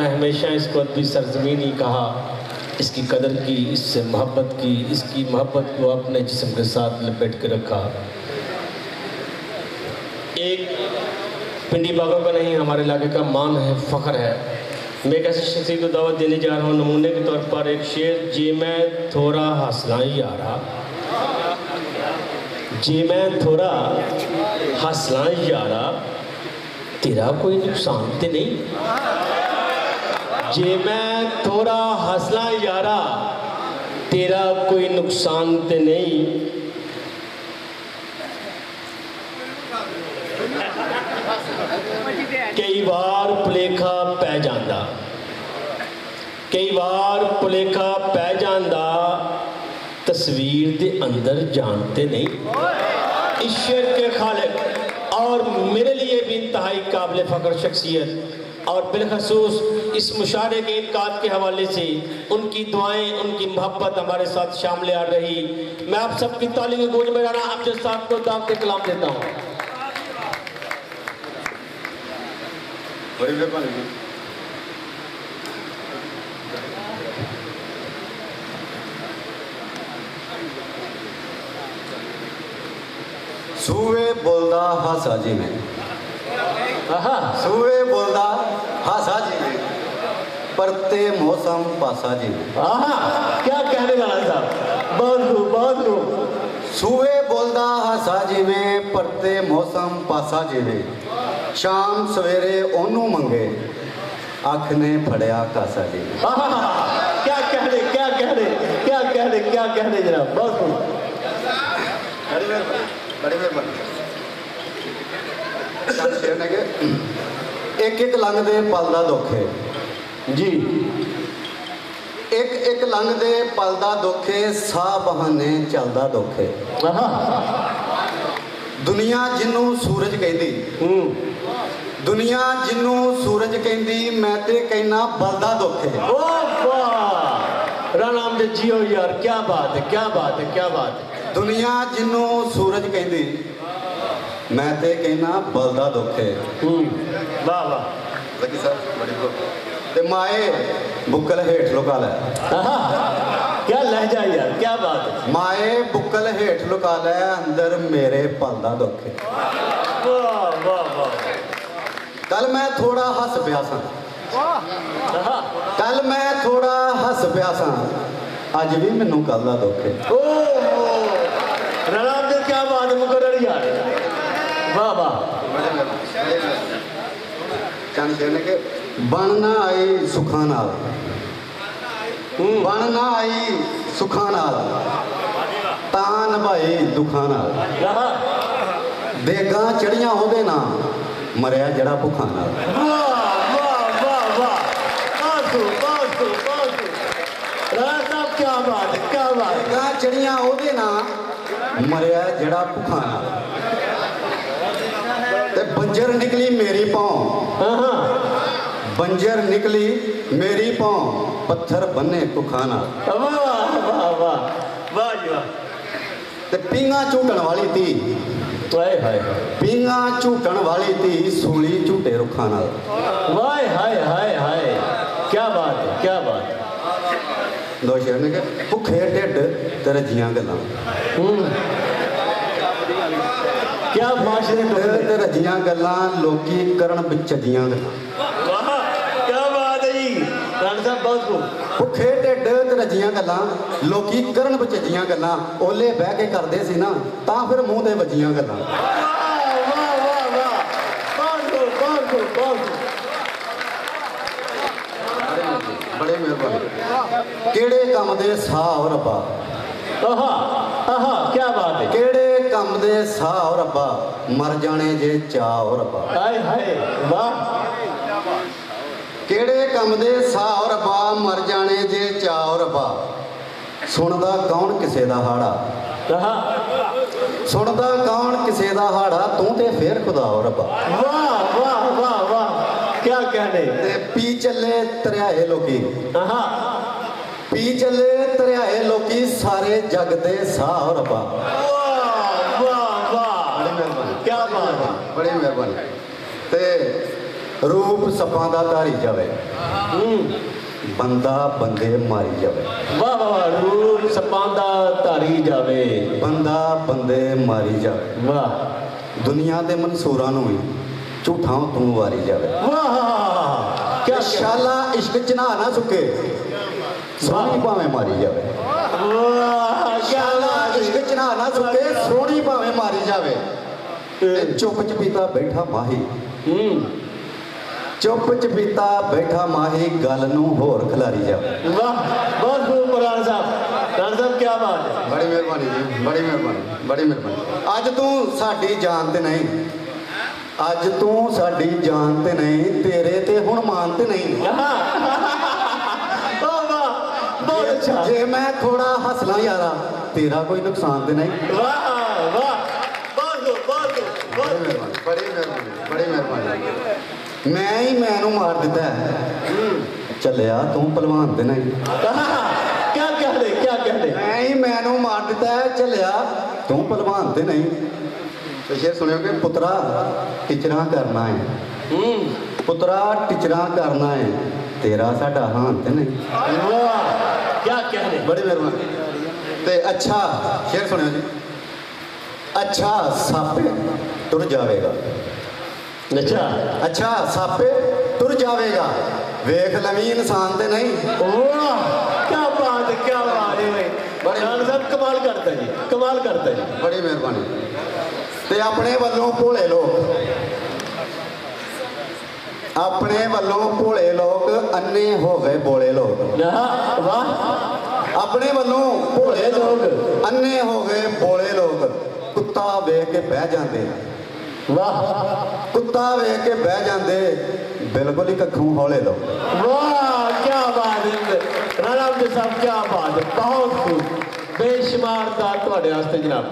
आपने हमेशा इसको अदबी सरजमीन ही कहा, इसकी कदर की, इससे मोहब्बत की, इसकी मोहब्बत को अपने जिस्म के साथ लपेट के रखा। एक पिंडी बागों का नहीं, हमारे इलाके का मान है, फ़ख्र है। मैं एक ऐसी शख्सियत को दावत देने जा रहा हूँ। नमूने के तौर पर एक शेर, जी मैं थोड़ा हंसना यारा, जी मैं थोड़ा हंसना यारा, तेरा कोई नुकसान तो नहीं। जी मैं थोड़ा हंसना यारा, तेरा कोई नुकसान तो नहीं। कई बार भुलेखा पै जांदा, कई बार भुलेखा पै जांदा, तस्वीर के अंदर जानते नहीं। ईश्वर के खालिक और मेरे लिए भी इंतहाई काबिल फ़ख्र शख्सियत और बिलखसूस इस मुशारे के इनकाद के हवाले से उनकी दुआएं, उनकी मोहब्बत हमारे साथ शामिल आ रही। मैं आप सबकी ताली की गूंज में राना अफजल साहब को दावत कलाम देता हूँ। बड़ी मेहरबानी। सूए बोलदा हासा जी में, सूए बोलदा हासा जी में, परते मौसम पासा जी में। क्या कहने वाला साहब, बहुत खूब, बहुत खूब। सूए बोलदा हासा जी में, परते मौसम पासा जी में, शाम सवेरे ओनू मंगे, अख ने फड़िया कासा जी में। क्या कहने, क्या कहने, क्या कहने, क्या कहने जनाब, बहुत खूब। बड़ी मेहरबानी। एक एक लंघदे पल दा दुख है जी, एक एक लंघदे पल दा दुख है, साह बहाने चलदा दुख है। दुनिया जिन्नू सूरज कहदी, दुनिया जिन्नू सूरज कहदी, मैं ते कहना बलदा दुख है। ओ वाह, राणा अमजद जी हो यार, क्या बात है, क्या बात है, क्या बात है। दुनिया जिन्नू सूरज कहदी, मैं ते कहना बलदा दुख है। वाह वाह, लकी साहब बड़ी को ते माए बुक्कल हेठ लुका लै। क्या लहजा यार, क्या बात है। माए बुक्कल हेठ लुका लै, अंदर मेरे पलदा दुख है। वाह वाह वाह। कल मैं थोड़ा हस पिया सा, कल मैं थोड़ा हस पिया सा, अज भी मैनू कल दा दुख है। राम जी क्या बात है, मुकर्रर यार, वाह वाह। चंद शेर ने के बनना आई सुखा नाल, बनना आई सुखा नाल, तान भाई दुखा नाल, देगा चढ़िया होदे ना, मरिया जड़ा भुखा नाल। वाह वाह वाह वाह, बासु बासु बासु, राणा साहब क्या बात है, क्या बात है। देगा चढ़िया होदे ना, मरिया जड़ा भुखा नाल, ते बंजर निकली मेरी पाँव, बंजर निकली मेरी पाँव, पत्थर बने कुखा नाल। वाह वाह वाह वाह जी वाह। ते पींगा झूटन वाली थी, हाय हाय, पींगा झूटन वाली थी, सूली झूटे रुखा नाल। वाह हाय हाय हाय, क्या बात है, क्या बात है। दो शेर ने कहा भुखे ढिड ते रजियां गल्लां, क्या माशरे ते रजियां गल्लां, लोकी करन बिचदियां गल्लां। वाह, क्या बात है जी, राणा साहब बहुत खूब। भुखे ढिड ते रजियां गल्लां, लोकी करन बिचदियां गल्लां, ओले बह के करदे सी ना, तां फिर मूंह ते वजियां गल्लां। वाह वाह वाह वाह, बहुत खूब, बहुत खूब, बहुत खूब। बड़े मेहरबानी। केड़े कम दे साह रब्बा, आहा आहा, क्या बात है। केड़े कम दे साह रब्बा, मर जाने जे चाह रब्बा। हाय हाय वाह, केड़े कम दे साह रब्बा, मर जाने जे चाह रब्बा, सुनदा कौन किसे दा हाड़ा, सुनदा कौन किसे दा हाड़ा, तू ते फिर खुदा रब्बा। वाह वाह वाह वाह, क्या कहने। ते पी चले तरियाए लोकी, आहा, पी चले तरियाए लोकी, सारे जग दे साह रब्बा। वाह वाह वाह, क्या बात है। बड़ी मेहरबानी। ते ਰੂਪ ਸੱਪਾਂ ਦਾ ਧਾਰੀ ਜਾਵੇ, ਬੰਦਾ ਬੰਦੇ ਮਾਰੀ ਜਾਵੇ। ਵਾਹ ਵਾਹ ਵਾਹ, ਰੂਪ ਸੱਪਾਂ ਦਾ ਧਾਰੀ ਜਾਵੇ, ਬੰਦਾ ਬੰਦੇ ਮਾਰੀ ਜਾਵੇ। ਵਾਹ ਦੁਨੀਆ ਦੇ ਮਨਸੂਰਾਂ ਨੂੰ ਵੀ ਝੂਠਾਂ ਤੂੰ ਵਾਰੀ ਜਾਵੇ। ਵਾਹ ਕਿ ਸ਼ਾਲਾ ਇਸ਼ਕ ਚ ਨਹਾ ਨਾ ਸੁੱਕੇ, ਸੋਹਣੀ ਭਾਵੇਂ ਮਾਰੀ ਜਾਵੇ। ਵਾਹ ਸ਼ਾਲਾ ਇਸ਼ਕ ਚ ਨਹਾ ਨਾ ਸੁੱਕੇ, ਸੋਹਣੀ ਭਾਵੇਂ ਮਾਰੀ ਜਾਵੇ। ਤੇ ਚੁੱਪ ਚਪੀਤਾ ਬੈਠਾ ਮਾਹੀ, ਚੁੱਪ ਚਪੀਤਾ ਬੈਠਾ ਮਾਹੀ, ਗੱਲ ਨੂੰ ਹੋਰ ਖਿਲਾਰੀ ਜਾਵੇ। ਵਾਹ ਬਹੁਤ ਖੂਬ ਰਾਣਾ ਸਾਹਿਬ ਕੀ ਬਾਤ ਹੈ। ਬੜੀ ਮਿਹਰਬਾਨੀ ਜੀ, ਬੜੀ ਮਿਹਰਬਾਨੀ, ਬੜੀ ਮਿਹਰਬਾਨੀ। ਅੱਜ ਤੂੰ ਸਾਡੀ ਜਾਨ ਤੇ ਨਹੀਂ, ਅੱਜ ਤੂੰ ਸਾਡੀ ਜਾਨ ਤੇ ਨਹੀਂ, ਤੇਰੇ ਤੇ ਹੁਣ ਮਾਨ ਤੇ ਨਹੀਂ। ਵਾਹ ਵਾਹ ਬਹੁਤ ਅੱਛਾ। ਜੇ ਮੈਂ ਥੋੜਾ ਹੱਸਲਾ ਯਾਰਾ, ਤੇਰਾ ਕੋਈ ਨੁਕਸਾਨ ਤੇ ਨਹੀਂ। ਵਾਹ ਵਾਹ ਬਹੁਤ ਖੂਬ, ਬਹੁਤ ਖੂਬ, ਬਹੁਤ ਬੜੀ ਮਿਹਰਬਾਨੀ, ਬੜੀ ਮਿਹਰਬਾਨੀ, ਬੜੀ ਮਿਹਰਬਾਨੀ। ਮੈਂ ਹੀ ਮੈਨੂੰ ਮਾਰ ਦਿੱਤਾ ਹੈ, ਚੱਲਿਆ ਤੂੰ ਭਲਵਾਨ ਤੇ ਨਹੀਂ। क्या कहते ਮੈਂ ਹੀ ਮੈਨੂੰ ਮਾਰ ਦਿੱਤਾ ਹੈ, ਚੱਲਿਆ ਤੂੰ ਭਲਵਾਨ ਤੇ ਨਹੀਂ। ਤੇ ਸ਼ੇਰ ਸੁਣਿਓ ਕਿ ਪੁੱਤਰਾ ਟਿਚਰਾਂ ਕਰਨਾ ਹੈ, ਪੁੱਤਰਾ ਟਿਚਰਾਂ ਕਰਨਾ ਹੈ, ਤੇਰਾ ਸਾਡਾ ਹਾਨ ਤੇ ਨਹੀਂ। वाह क्या कहते। ਬੜੀ ਮਿਹਰਬਾਨੀ। ਤੇ ਅੱਛਾ ਸ਼ੇਰ ਸੁਣਿਓ ਜੀ। ਅੱਛਾ ਸਾਪੇ ਤੁਰ ਜਾਵੇਗਾ, अच्छा ਅੱਛਾ ਸਾਪੇ ਤੁਰ ਜਾਵੇਗਾ, ਵੇਖ ਲਵੀਂ ਇਨਸਾਨ ਤੇ ਨਹੀਂ। वाह क्या बात है, क्या बात है भाई। राणा साहब कमाल करता है जी, कमाल करता है जी। ਬੜੀ ਮਿਹਰਬਾਨੀ। ਤੇ ਆਪਣੇ ਵੱਲੋਂ ਭੋਲੇ ਲੋਕ, ਆਪਣੇ ਵੱਲੋਂ ਭੋਲੇ ਲੋਕ ਅੰਨੇ ਹੋ ਗਏ ਬੋਲੇ ਲੋਕ। वाह ਆਪਣੇ ਵੱਲੋਂ ਭੋਲੇ ਲੋਕ ਅੰਨੇ ਹੋ ਗਏ ਬੋਲੇ ਲੋਕ, ਕੁੱਤਾ ਵੇਖ ਕੇ ਬਹਿ ਜਾਂਦੇ, वाह ਕੁੱਤਾ ਵੇਖ ਕੇ ਬਹਿ ਜਾਂਦੇ, ਬਿਲਕੁਲ ਹੀ ਕੱਖੋਂ ਹੌਲੇ ਲੋਕ। वाह क्या बात है राणा साहब, क्या बात है, बहुत खूब, बेशुमार दा तुहाडे वास्ते जनाब।